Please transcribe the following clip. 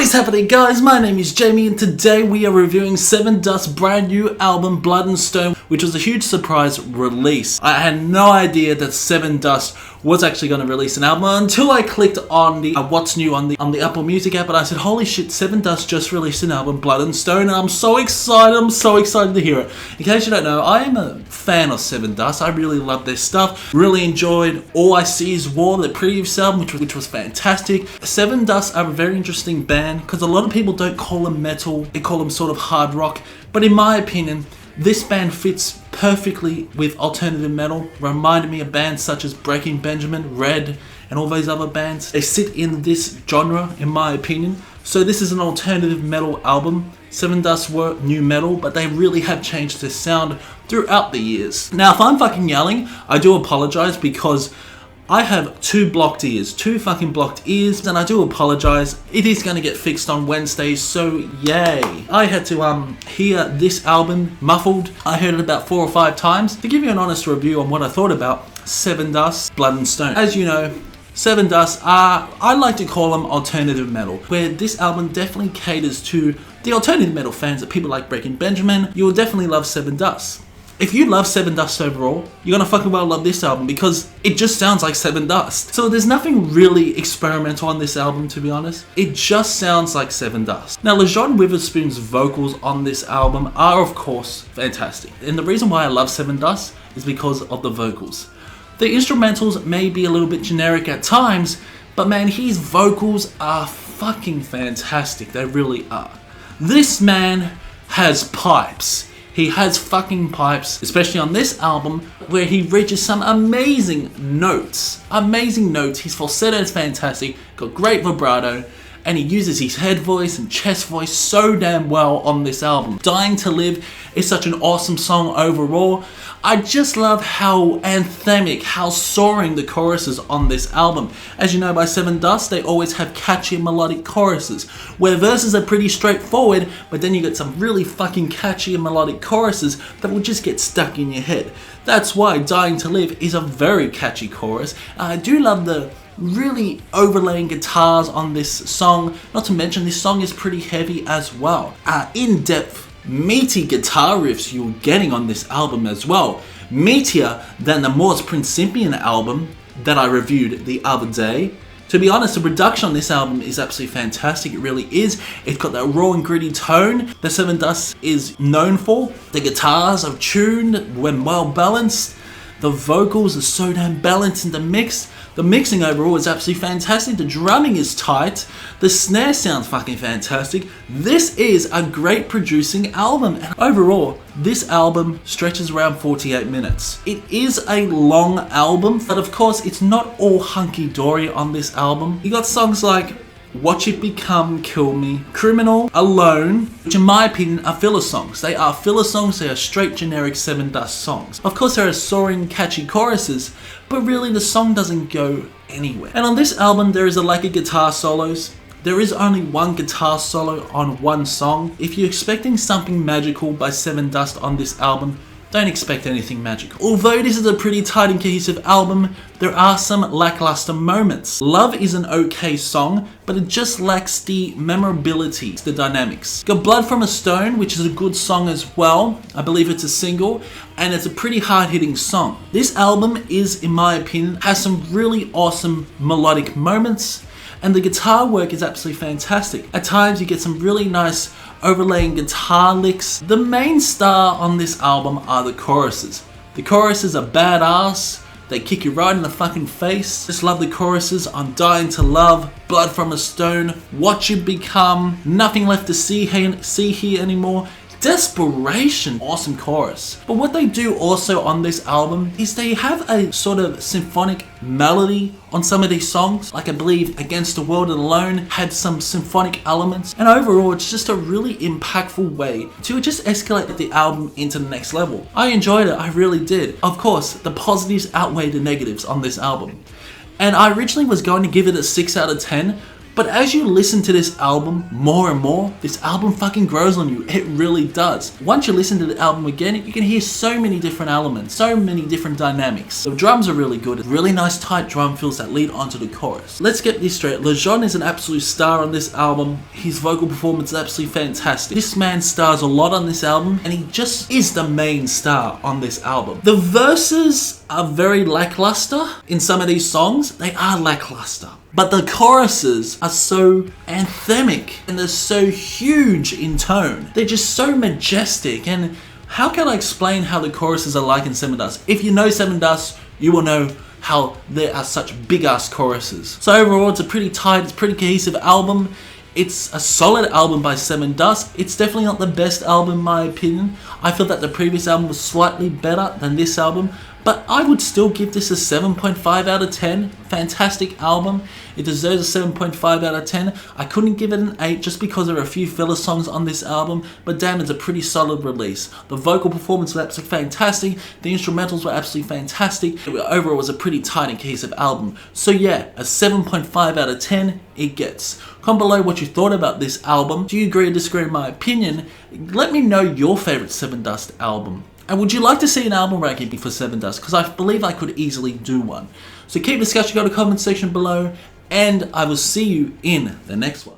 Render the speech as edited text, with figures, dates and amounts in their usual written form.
What is happening, guys? My name is Jamie and today we are reviewing Sevendust's brand new album Blood and Stone, which was a huge surprise release. I had no idea that Sevendust was actually going to release an album until I clicked on the what's new on the Apple Music app, and I said, holy shit, Sevendust just released an album, Blood and Stone, and I'm so excited to hear it. In case you don't know, I am a fan of Sevendust. I really love their stuff, really enjoyed All I See Is War, the previous album, which was fantastic. Sevendust are a very interesting band because a lot of people don't call them metal, they call them sort of hard rock, but in my opinion, this band fits perfectly with alternative metal. Reminded me of bands such as Breaking Benjamin, Red, and all those other bands. They sit in this genre, in my opinion. So this is an alternative metal album. Sevendust were new metal, but they really have changed their sound throughout the years. Now, if I'm fucking yelling, I do apologize because I have two fucking blocked ears, and I do apologize. It is going to get fixed on Wednesday, so yay. I had to hear this album muffled. I heard it about 4 or 5 times to give you an honest review on what I thought about Sevendust, Blood and Stone. As you know, Sevendust are, I like to call them alternative metal, where this album definitely caters to the alternative metal fans that people like Breaking Benjamin. You will definitely love Sevendust. If you love Sevendust overall, you're gonna fucking well love this album because it just sounds like Sevendust. So there's nothing really experimental on this album, to be honest. It just sounds like Sevendust. Now, LeJean Witherspoon's vocals on this album are, of course, fantastic. And the reason why I love Sevendust is because of the vocals. The instrumentals may be a little bit generic at times, but man, his vocals are fucking fantastic. They really are. This man has pipes. He has fucking pipes, especially on this album, where he reaches some amazing notes. Amazing notes. His falsetto is fantastic, got great vibrato, and he uses his head voice and chest voice so damn well on this album. Dying to Live is such an awesome song overall. I just love how anthemic, how soaring the choruses on this album. As you know, by Sevendust, they always have catchy melodic choruses, where verses are pretty straightforward, but then you get some really fucking catchy and melodic choruses that will just get stuck in your head. That's why Dying to Live is a very catchy chorus. I do love the really overlaying guitars on this song. Not to mention, this song is pretty heavy as well. In-depth, meaty guitar riffs you're getting on this album as well. Meatier than the Morse Principian album that I reviewed the other day. To be honest, the production on this album is absolutely fantastic. It really is. It's got that raw and gritty tone that Sevendust is known for. The guitars are tuned when well balanced. The vocals are so damn balanced in the mix. The mixing overall is absolutely fantastic. The drumming is tight. The snare sounds fucking fantastic. This is a great producing album. And overall, this album stretches around 48 minutes. It is a long album, but of course, it's not all hunky-dory on this album. You got songs like Watch It Become, Kill Me, Criminal, Alone, which in my opinion are filler songs. They are filler songs, they are straight generic Sevendust songs. Of course there are soaring catchy choruses, but really the song doesn't go anywhere. And on this album there is a lack of guitar solos. There is only one guitar solo on one song. If you're expecting something magical by Sevendust on this album, don't expect anything magical. Although this is a pretty tight and cohesive album, there are some lackluster moments. Love is an okay song, but it just lacks the memorability, the dynamics. Got Blood from a Stone, which is a good song as well. I believe it's a single, and it's a pretty hard-hitting song. This album is, in my opinion, has some really awesome melodic moments, and the guitar work is absolutely fantastic. At times you get some really nice overlaying guitar licks. The main star on this album are the choruses. The choruses are badass. They kick you right in the fucking face. Just love the choruses on Dying to Love, Blood from a Stone, What You Become, Nothing Left to See Here Anymore, Desperation. Awesome chorus. But what they do also on this album is they have a sort of symphonic melody on some of these songs. Like I believe Against the World and Alone had some symphonic elements. And overall, it's just a really impactful way to just escalate the album into the next level. I enjoyed it, I really did. Of course, the positives outweigh the negatives on this album. And I originally was going to give it a 6 out of 10, But as you listen to this album more and more, this album fucking grows on you. It really does. Once you listen to the album again, you can hear so many different elements, so many different dynamics. The drums are really good. Really nice tight drum fills that lead onto the chorus. Let's get this straight. Lejeune is an absolute star on this album. His vocal performance is absolutely fantastic. This man stars a lot on this album, and he just is the main star on this album. The verses are very lackluster in some of these songs. They are lackluster. But the choruses are so anthemic and they're so huge in tone. They're just so majestic. And how can I explain how the choruses are like in Sevendust? If you know Sevendust, you will know how there are such big ass choruses. So overall, it's a pretty tight, it's a pretty cohesive album. It's a solid album by Sevendust. It's definitely not the best album in my opinion. I feel that the previous album was slightly better than this album, but I would still give this a 7.5 out of 10. Fantastic album. It deserves a 7.5 out of 10. I couldn't give it an 8 just because there are a few filler songs on this album, but damn, it's a pretty solid release. The vocal performance was absolutely fantastic. The instrumentals were absolutely fantastic. Overall, it was a pretty tight and cohesive album. So yeah, a 7.5 out of 10 it gets. Comment below what you thought about this album. Do you agree or disagree with my opinion? Let me know your favorite Sevendust album. And would you like to see an album ranking for Sevendust? Because I believe I could easily do one. So keep discussion, go to the comment section below, and I will see you in the next one.